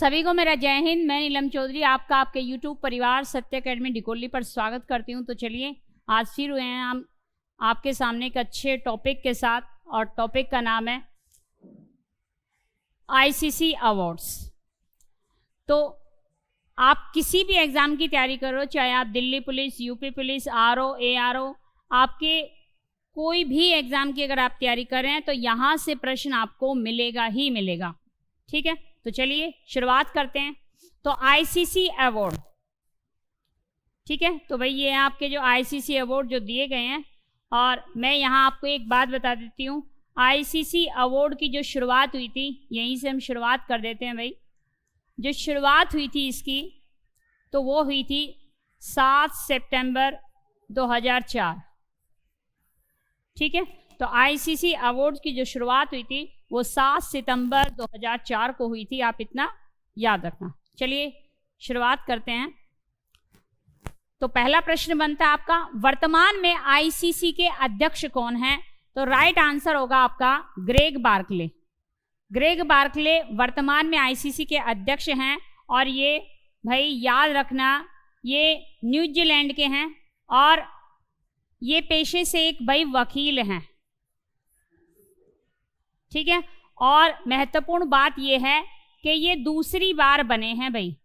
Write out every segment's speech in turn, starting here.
सभी को मेरा जय हिंद। मैं नीलम चौधरी आपका आपके YouTube परिवार सत्य अकेडमी डिकोली पर स्वागत करती हूं। तो चलिए आज फिर हुए हैं हम आपके सामने एक अच्छे टॉपिक के साथ, और टॉपिक का नाम है ICC अवार्ड्स। तो आप किसी भी एग्ज़ाम की तैयारी करो, चाहे आप Delhi police, UP police, RO, ARO, आपके कोई भी एग्ज़ाम की अगर आप तैयारी कर रहे हैं तो यहाँ से प्रश्न आपको मिलेगा ही मिलेगा। ठीक है, तो चलिए शुरुआत करते हैं। तो ICC अवार्ड, ठीक है, तो भाई ये आपके जो ICC अवार्ड जो दिए गए हैं, और मैं यहाँ आपको एक बात बता देती हूँ। ICC अवार्ड की जो शुरुआत हुई थी, यहीं से हम शुरुआत कर देते हैं भाई। जो शुरुआत हुई थी इसकी, तो वो हुई थी 7 सितंबर 2004। ठीक है, तो ICC अवार्ड की जो शुरुआत हुई थी वो 7 सितंबर 2004 को हुई थी। आप इतना याद रखना। चलिए शुरुआत करते हैं। तो पहला प्रश्न बनता है आपका, वर्तमान में ICC के अध्यक्ष कौन हैं? तो राइट आंसर होगा आपका ग्रेग बार्कले। ग्रेग बार्कले वर्तमान में ICC के अध्यक्ष हैं, और ये भाई याद रखना ये न्यूजीलैंड के हैं, और ये पेशे से एक भाई वकील हैं। ठीक है, और महत्वपूर्ण बात यह है कि ये दूसरी बार बने हैं भाई,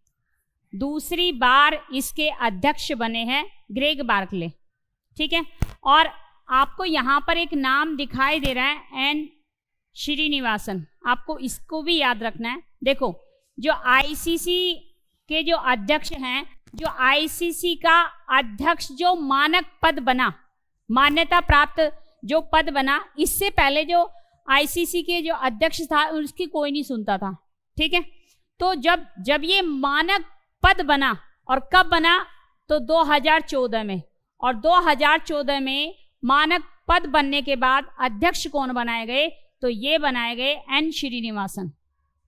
दूसरी बार इसके अध्यक्ष बने हैं ग्रेग बार्कले। ठीक है, और आपको यहाँ पर एक नाम दिखाई दे रहा है एन श्रीनिवासन, आपको इसको भी याद रखना है। देखो, जो ICC के जो अध्यक्ष हैं, जो ICC का अध्यक्ष जो मानक पद बना, मान्यता प्राप्त जो पद बना, इससे पहले जो ICC के जो अध्यक्ष था उसकी कोई नहीं सुनता था। ठीक है, तो जब ये मानक पद बना, और कब बना? तो 2014 में, और 2014 में मानक पद बनने के बाद अध्यक्ष कौन बनाए गए? तो ये बनाए गए एन श्रीनिवासन।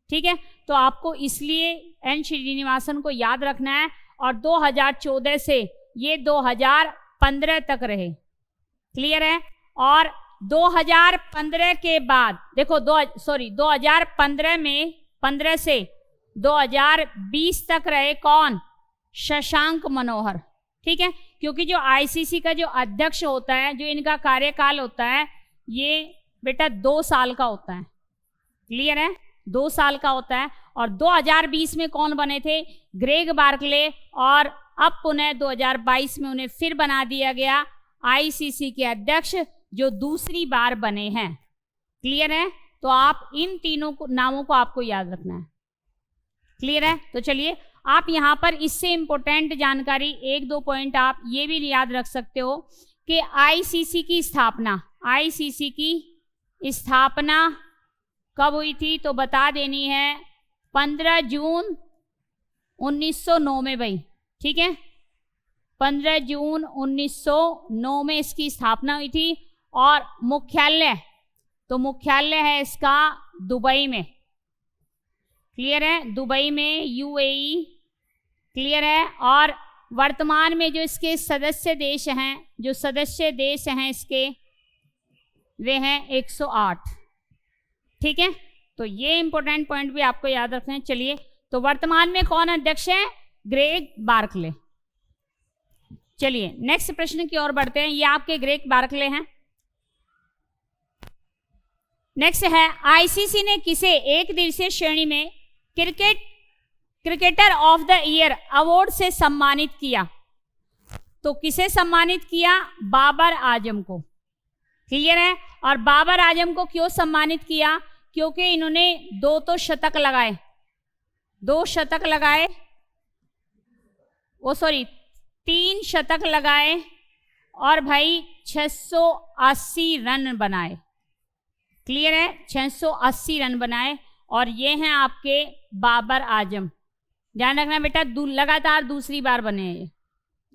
ठीक है, तो आपको इसलिए एन श्रीनिवासन को याद रखना है, और 2014 से ये 2015 तक रहे। क्लियर है? और 2015 के बाद देखो 2015 में 15 से 2020 तक रहे कौन? शशांक मनोहर। ठीक है, क्योंकि जो ICC का जो अध्यक्ष होता है, जो इनका कार्यकाल होता है, ये बेटा 2 साल का होता है। क्लियर है? 2 साल का होता है। और 2020 में कौन बने थे? ग्रेग बार्कले, और अब पुनः 2022 में उन्हें फिर बना दिया गया ICC के अध्यक्ष, जो दूसरी बार बने हैं। क्लियर है? तो आप इन तीनों नामों को आपको याद रखना है। क्लियर है? तो चलिए आप यहाँ पर इससे इंपॉर्टेंट जानकारी 1-2 पॉइंट आप ये भी याद रख सकते हो कि ICC की स्थापना कब हुई थी? तो बता देनी है 15 जून 1909 में भाई। ठीक है, 15 जून 1909 में इसकी स्थापना हुई थी, और मुख्यालय है इसका दुबई में। क्लियर है? दुबई में, UAE। क्लियर है? और वर्तमान में जो इसके सदस्य देश हैं इसके, वे हैं 108। ठीक है, तो ये इंपॉर्टेंट पॉइंट भी आपको याद रखना है। चलिए, तो वर्तमान में कौन अध्यक्ष है? Greg Barclay. चलिए नेक्स्ट प्रश्न की ओर बढ़ते हैं। ये आपके ग्रेग बार्कले हैं। नेक्स्ट है, ICC ने किसे एक दिवसीय श्रेणी में cricketer of the year award से सम्मानित किया? तो किसे सम्मानित किया? बाबर आजम को। क्लियर है? और बाबर आजम को क्यों सम्मानित किया? क्योंकि इन्होंने 2 शतक लगाए, 3 शतक लगाए, और भाई 680 रन बनाए। क्लियर है? 680 रन बनाए, और ये हैं आपके बाबर आजम। ध्यान रखना बेटा, लगातार दूसरी बार बने हैं ये।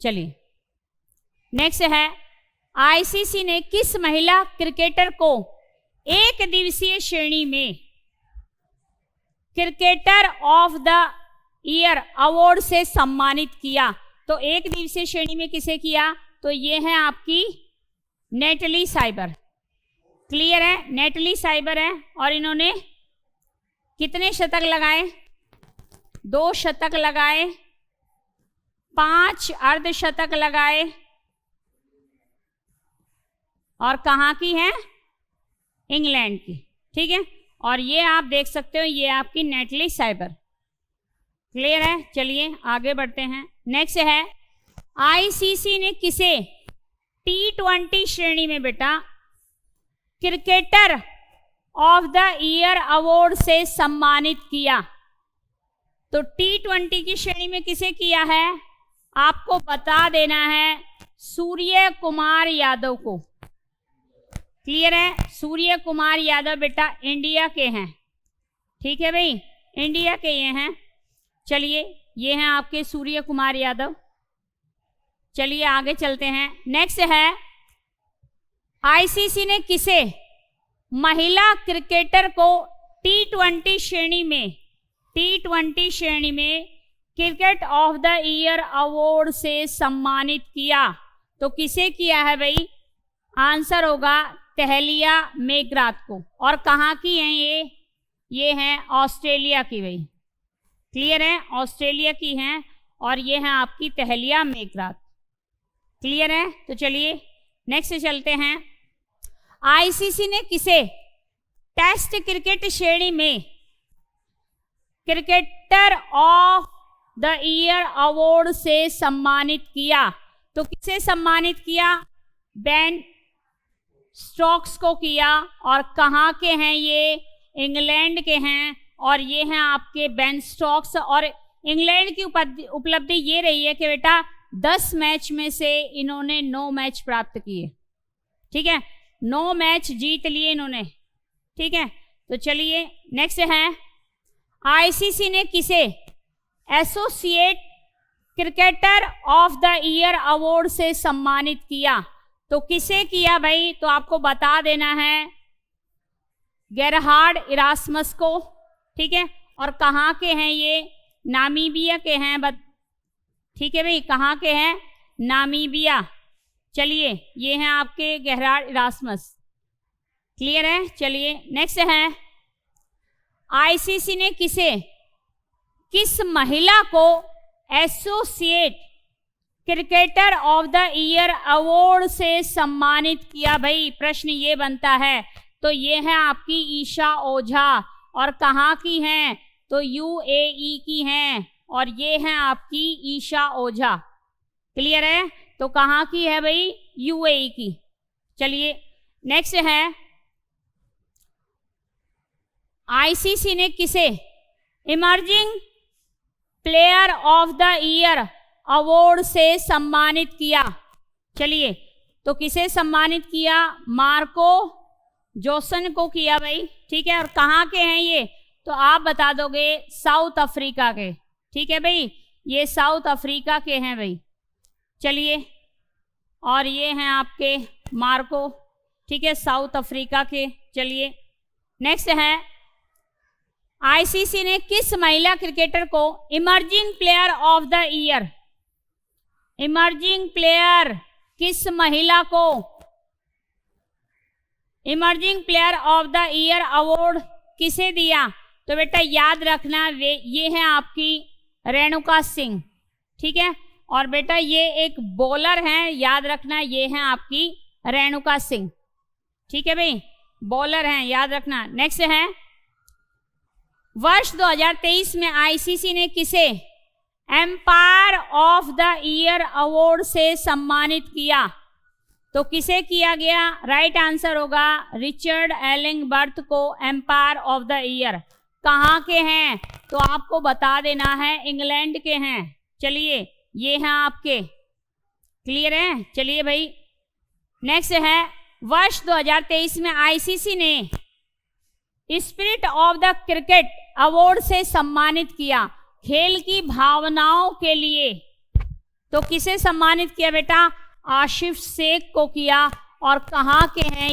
चलिए नेक्स्ट है, ICC ने किस महिला क्रिकेटर को एक दिवसीय श्रेणी में cricketer of the year award से सम्मानित किया? तो एक दिवसीय श्रेणी में किसे किया? तो ये है आपकी नेटली साइबर। क्लियर है? नेटली साइबर है, और इन्होंने कितने शतक लगाए? 2 शतक लगाए, 5 अर्धशतक लगाए, और कहाँ की है? इंग्लैंड की। ठीक है, और ये आप देख सकते हो, ये आपकी नेटली साइबर। क्लियर है? चलिए आगे बढ़ते हैं। नेक्स्ट है, आईसीसी ने किसे T20 श्रेणी में बेटा cricketer of the year award से सम्मानित किया? तो T20 की श्रेणी में किसे किया है? आपको बता देना है, सूर्य कुमार यादव को। क्लियर है? सूर्य कुमार यादव बेटा इंडिया के हैं। ठीक है भाई, इंडिया के ये हैं। चलिए, ये हैं आपके सूर्य कुमार यादव। चलिए आगे चलते हैं। नेक्स्ट है, आईसीसी ने किसे महिला क्रिकेटर को T20 श्रेणी में cricket of the year award से सम्मानित किया? तो किसे किया है भाई? आंसर होगा तहलिया मेघरात को। और कहाँ की हैं ये हैं ऑस्ट्रेलिया की भाई। क्लियर है? ऑस्ट्रेलिया की हैं, और ये हैं आपकी तहलिया मेघरात। क्लियर है? तो चलिए नेक्स्ट चलते हैं। आईसीसी ने किसे टेस्ट क्रिकेट श्रेणी में cricketer of the year award से सम्मानित किया? तो किसे सम्मानित किया? बेन स्टोक्स को किया। और कहाँ के हैं ये? इंग्लैंड के हैं, और ये हैं आपके बेन स्टोक्स। और इंग्लैंड की उपलब्धि ये रही है कि बेटा 10 मैच में से इन्होंने 9 मैच प्राप्त किए। ठीक है, 9 मैच जीत लिए इन्होंने। ठीक है, तो चलिए नेक्स्ट है, आईसीसी ने किसे associate cricketer of the year award से सम्मानित किया? तो किसे किया भाई? तो आपको बता देना है, गेरहार्ड इरास्मस को। ठीक है, और कहाँ के हैं ये? नामीबिया के हैं। ठीक है भाई, कहाँ के हैं? नामीबिया। चलिए, ये हैं आपके गेरहार्ड इरास्मस। क्लियर है? चलिए नेक्स्ट है, आईसीसी ने किस महिला को associate cricketer of the year award से सम्मानित किया? भाई प्रश्न ये बनता है। तो ये है आपकी ईशा ओझा। और कहाँ की हैं? तो यूएई की हैं, और ये हैं आपकी ईशा ओझा। क्लियर है? तो कहाँ की है भाई? यूएई की। चलिए नेक्स्ट है, आईसीसी ने किसे emerging player of the year award से सम्मानित किया? चलिए, तो किसे सम्मानित किया? मार्को जोसन को किया भाई। ठीक है, और कहाँ के हैं ये? तो आप बता दोगे साउथ अफ्रीका के। ठीक है भाई, ये साउथ अफ्रीका के हैं भाई। चलिए, और ये हैं आपके मार्को। ठीक है, साउथ अफ्रीका के। चलिए नेक्स्ट है, आईसीसी ने किस महिला क्रिकेटर को emerging player of the year, emerging player किस महिला को emerging player of the year award किसे दिया? तो बेटा याद रखना, ये है आपकी रेणुका सिंह। ठीक है, और बेटा ये एक बॉलर हैं, याद रखना, ये हैं आपकी रेणुका सिंह। ठीक है भाई, बॉलर हैं, याद रखना। नेक्स्ट है, वर्ष 2023 में आईसीसी ने किसे umpire of the year award से सम्मानित किया? तो किसे किया गया? राइट आंसर होगा रिचर्ड एलिंगबर्थ को एम्पायर ऑफ द ईयर। कहाँ के हैं? तो आपको बता देना है, इंग्लैंड के हैं। चलिए, ये हैं आपके। क्लियर है? चलिए भाई नेक्स्ट है, वर्ष 2023 में आईसीसी ने spirit of the cricket award से सम्मानित किया खेल की भावनाओं के लिए। तो किसे सम्मानित किया बेटा? आशिफ शेख को किया। और कहाँ के हैं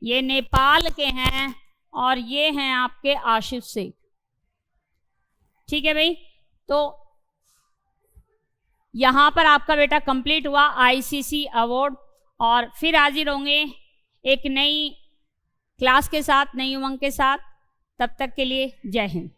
ये नेपाल के हैं, और ये हैं आपके आशिफ शेख। ठीक है भाई, तो यहाँ पर आपका बेटा कंप्लीट हुआ आईसीसी अवार्ड। और फिर हाजिर होंगे एक नई क्लास के साथ, नई उमंग के साथ। तब तक के लिए जय हिंद।